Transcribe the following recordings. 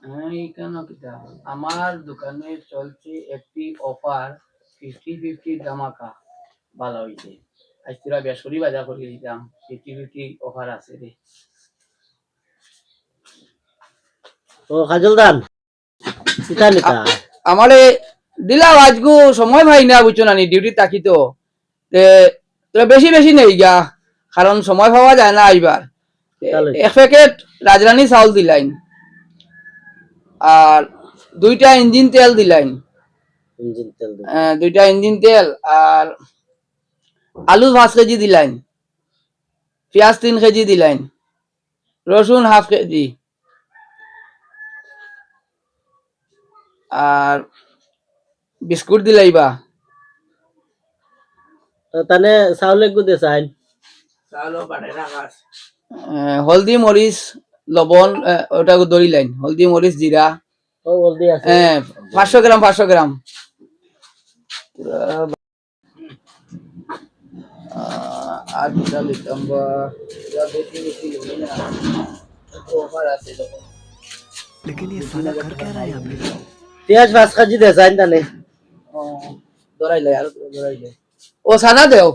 হ্যাঁ, এই কেন কিটা আমার দোকানে চলছে একটি অফার 50-50 ধামাকা। ভালো হইছে। আজ তোরা বেসরি বাজার করে দিতাম 50-50 অফার আছে রে। ও কাজল দান কিতা নিতা আমারে দিলা আজগু সময় ভাই না বুঝছো না ডিউটি থাকি তো তে তোরা বেশি বেশি নেই গা কারণ সময় পাওয়া যায় না আইবার। কিতা লইতা এক প্যাকেট রাজরানী চাউল দিলাইন আর দুইটা ইঞ্জিন তেল দিলাইন, ইঞ্জিন তেল দিতা দুইটা ইঞ্জিন তেল আর আলু 5 কেজি দিলাইন, পেঁয়াজ 3 কেজি দিলাইন, রসুন হাফ কেজি আর বিস্কুট দিলাইবা। তো তানে চাউল একগু দে চাইল হলদি মরিচ লবণ ওটা দড়ি লাইন হলদি মরিচ জিরা ও হলদি আছে 500 গ্রাম 500 গ্রাম আর দুটা লিতাম বা বেশি বেশি লই না অফার আছে যখন लेकिन ये साला कर क्या रहा है यहाँ पे? পেঁয়াজ 5 কেজি দে চাইল তানে দরাই লাই আর দরাই লাই ও সানা দেও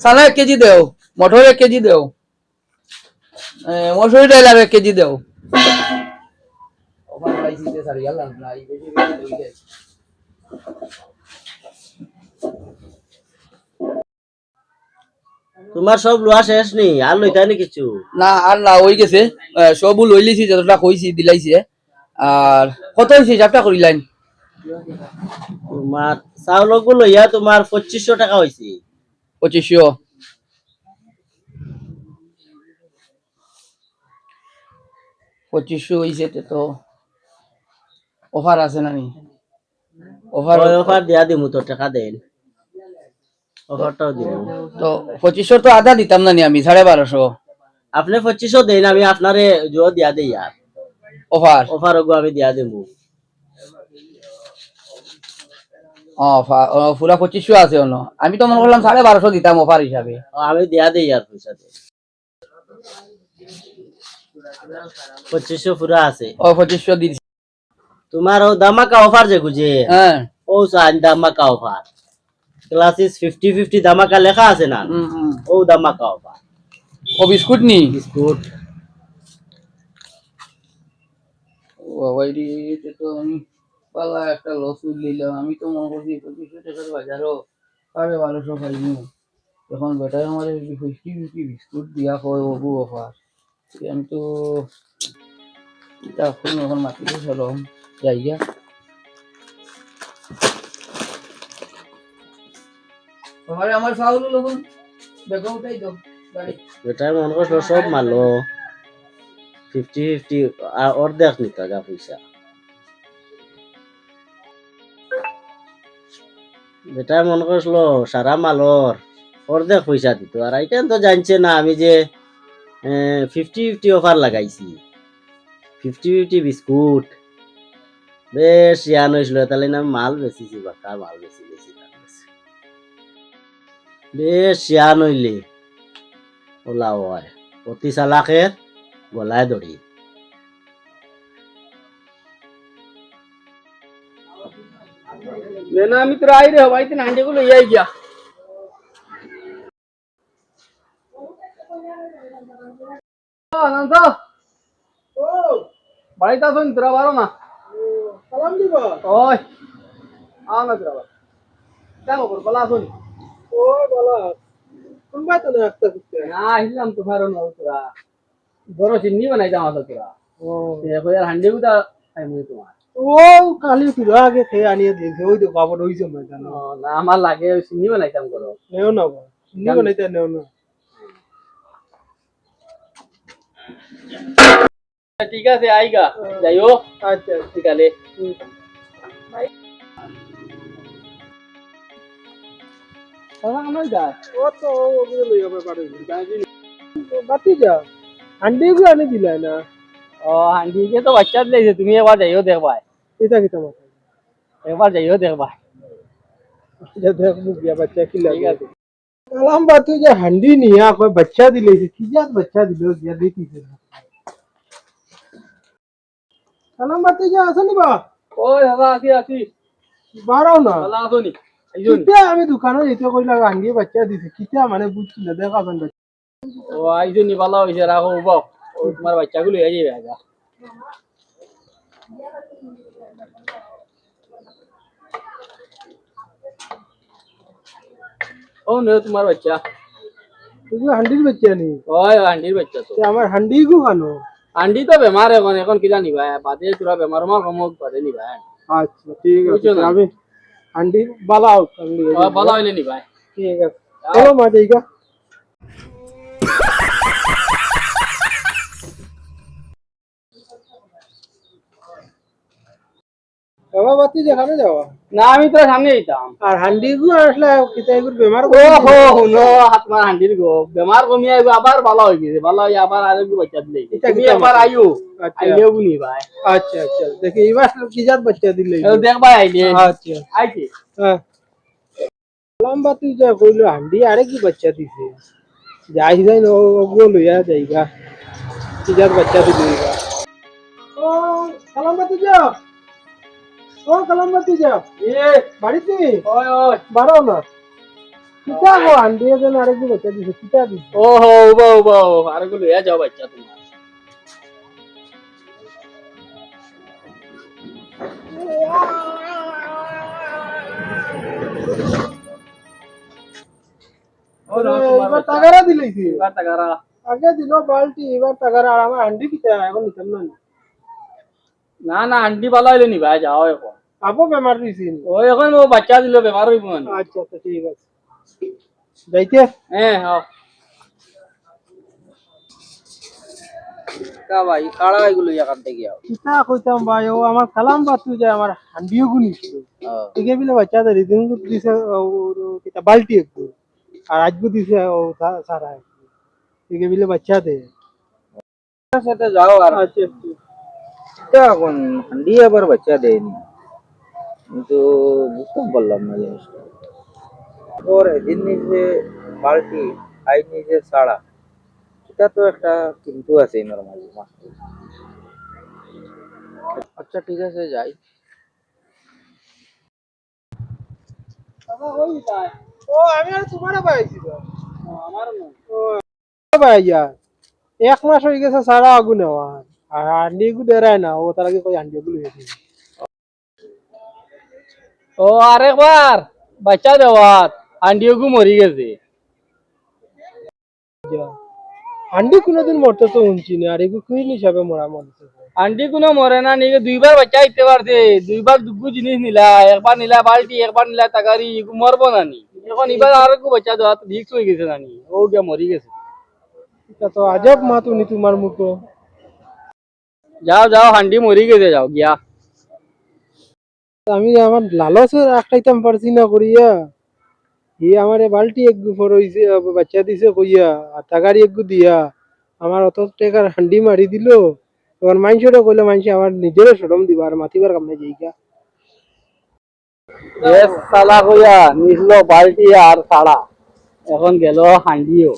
সানা 1 কেজি দেও মটর 1 কেজি দেও মসুরি ডাল আর 1 কেজি দেও অফার পাইছিতে সারি গেল না এই বেশি বেশি লই যাই তোমার সব লোয়া শেষ নি আর লইতা নি কিছু না আর না হয়ে গেছে সবু লই লিছি যতটা কইছি দিলাইছে আর কত হইছে হিসাবটা করিলাইন তোমার চাউল গুলো লইয়া তোমার 2500 টাকা হইছে 2500 2500 হইছে তো অফার আছে না নি অফার অফার দিয়া দিমু তো টাকা দেন অফারটাও দিমু তো 2500 তো আধা দিতাম না নি আমি 1250 আপনি 2500 দেন আমি আপনারে জো দিয়া দেই আর অফার অফার গো আমি দিয়া দিমু পুরা 2500 আছে অন্য আমি তো মনে করলাম 1250 দিতাম অফার হিসাবে আমি দিয়া দেই আর পয়সা দে 2500 পুরা আছে 2500 দিছি তোমার ও ধামাকা অফার যে গুজে হ্যাঁ ও সান ধামাকা অফার ক্লাসিস 50-50 ধামাকা লেখা আছে না ও ধামাকা অফার ও বিস্কুট নি বিস্কুট ও বাইরে তো আমি পালা একটা লস দিলাম আমি তো মনে করছি 2500 টাকার বাজারও 1250 পাইনি এখন বেটার আমার 50-50 বিস্কুট দিয়া হয় ওগু অফার আমি তো এখন মাটিতে চলো যাইয়া তোমারে আমার চাউল লোন বেগম উঠাই দাও গাড়ি বেটার মন কর সব মালো 50-50 অর্ধেক নিতা যা পয়সা বেটার মন করলো সারা মালর অর্ধেক পয়সা দিত আর এইখান তো জানছে না আমি যে 50-50 অফার লাগাইছি 50-50 বিস্কুট বেশ ইয়ান হয়েছিল তাহলে না মাল বেচিছি বাকা মাল বেশি বেশি বেশ ইয়ান হইলে ওলা হয় অতি চালাকের গলায় দড়ি না আমি তো আই রে ভাই তিন হাঁড়ি গুলো ইয়াই গিয়া অনন্ত ও বাড়িতে আসুন তোরা বারো না সালাম দিব ওই আও না তোরা কেন করবো বলা আসুন ও বলা কোনবা তো রাস্তা দিতে না আহিলাম তোমার না তোরা বড় চিন্নি বানাই দাও তোরা ও কই আর হাঁড়ি গুটা খাই মুই তোমার ও কালি তুরা আগে খেয়ে আনিয়ে দিয়েছে ওই তো বাবার ওই সময় জানো না আমার লাগে চিন্নি বানাইতাম করো নেও না চিন্নি বানাইতে নেও না ঠিক আছে আইগা যাইও আচ্ছা ঠিক আছে সালা নই যা ও তো ওগুলো লই হবে পারে বাতি যা হান্ডি গো আনি দিলা না ও হান্ডি কে তো বাচ্চা দিয়েছে তুমি একবার যাইও দেখবা এটা কি তোমার একবার যাইও দেখবা এটা দেখ মুখ গিয়া বাচ্চা কি লাগে কালাম বাতু যে হান্ডি নিয়া कोई बच्चा दिले की जात बच्चा दिलो गया देखी से সালাম বাতি যা আসনি বা ওই দাদা আছি আছি বারাও না ভালো আছো নি কিতা আমি দোকানে যেতে কইলা আঙ্গি বাচ্চা দিছে কিতা মানে বুঝছি না দেখা যান ও আইছো নি ভালো হইছে রাখো বাও ও তোমার বাচ্চাগুলো হয়ে যাবে আগা ও নে তোমার বাচ্চা এগুলো হান্ডির বাচ্চা নি ওই হান্ডির বাচ্চা তো আমার হান্ডি গো কানো হান্ডি তো বেমার এখন এখন কি জানি ভাই বাদে তোরা বেমার মা কমক বাদে নি ভাই আচ্ছা ঠিক আছে আমি হান্ডি বালাও বালা হইলে নি ভাই ঠিক আছে চলো মা যাইগা বাবা বাতি যেখানে যাওয়া না আমি তো সামনে যেতাম আর হান্ডি গো আসলে কিতাইগুর বেমার ও হো নো আপনার হান্ডির গো বেমার কমিয়া আবার ভালো হই গেছে ভালো হই আবার আরেক বাচ্চা দিলে তুমি আবার আইও আইলেও নি ভাই আচ্ছা আচ্ছা দেখি এবার কি জাত বাচ্চা দিলে দেখ ভাই আইলে আচ্ছা আইছে হ্যাঁ সালাম বাতি যা কইলো হান্ডি আরে কি বাচ্চা দিছে যাই যাই নো ওগুলো লইয়া যাইগা কি জাত বাচ্চা দিলেগা ও সালাম বাতি যা ও কালামবাতি যা বাড়িতে ওই ওই বারো না কিতা গো আন্ডিয়ে যেন আরেকটু বাচ্চা দিছে কিতা দিছে ও হো বাও আরেকটু লইয়া যাও বাচ্চা তোমার এবার টাকারা দিলেছি এবার টাকারা আগে দিল বালতি এবার টাকারা আর আমার আন্ডি কিতা এখন নিতাম না না না আন্টি ভালো হইলে নি ভাই যাও এখন আবো বেমার দিছিল ও এখন ও বাচ্চা দিল বেমার হইব না আচ্ছা আচ্ছা ঠিক আছে যাইতে হ্যাঁ হ্যাঁ কা ভাই কাড়া এগুলো এখান থেকে যাও কিতা কইতাম ভাই ও আমার সালাম বাতু যায় আমার হান্ডিও গুলি ছিল এগে বিলে বাচ্চা দে দিন দিছে কিতা বালতি একটু আর আজকে দিছে ও সারা এগে বিলে বাচ্চা দে সাথে যাও আর আচ্ছা এটা এখন হান্ডি আবার বাচ্চা দেয়নি কিন্তু বুঝতে পারলাম না জিনিসটা ওর এদিন নিজে বালতি আই নিজে ছাড়া এটা তো একটা কিন্তু আছে নরমালি আচ্ছা ঠিক আছে যাই ও আমি আর তোমার পাইছি তো আমার না ও ভাইয়া এক মাস হয়ে গেছে সারা আগুন হওয়ার আর হান্ডি গু দেরায় না ও তার আগে কই হান্ডি গুলো হয়েছে ও আরেকবার বাচ্চা দেওয়াত হান্ডিও গু মরি গেছে হান্ডি কোনোদিন মরতে তো শুনছি না আর এগু কুইন হিসাবে মরা মরছে হান্ডি কোনো মরে না নিয়ে দুইবার বাচ্চা দিতে পারছে দুইবার দুগু জিনিস নিলা একবার নিলা বালতি একবার নিলা তাকারি এগু মরবো না নি এখন এবার আর একটু বাচ্চা দেওয়া রিক্স হয়ে গেছে নানি ও গিয়া মরি গেছে এটা তো আজব মা তুমি তোমার মতো যাও যাও হান্ডি মরি গেছে যাও গিয়া আমি আমার লালচের রাখাইতাম পারছি না করিয়া আমার বালতি এক গুফর হইছে বাচ্চা দিছে কইয়া আর টাকারি এক গু দিয়া আমার অত টাকার হান্ডি মারি দিল তখন মানুষটা কইলে মানুষ আমার নিজের সরম দিবা আর মাতিবার কামনে যাইগা সালা কইয়া নিছলো বালতি আর সাড়া এখন গেল হান্ডিও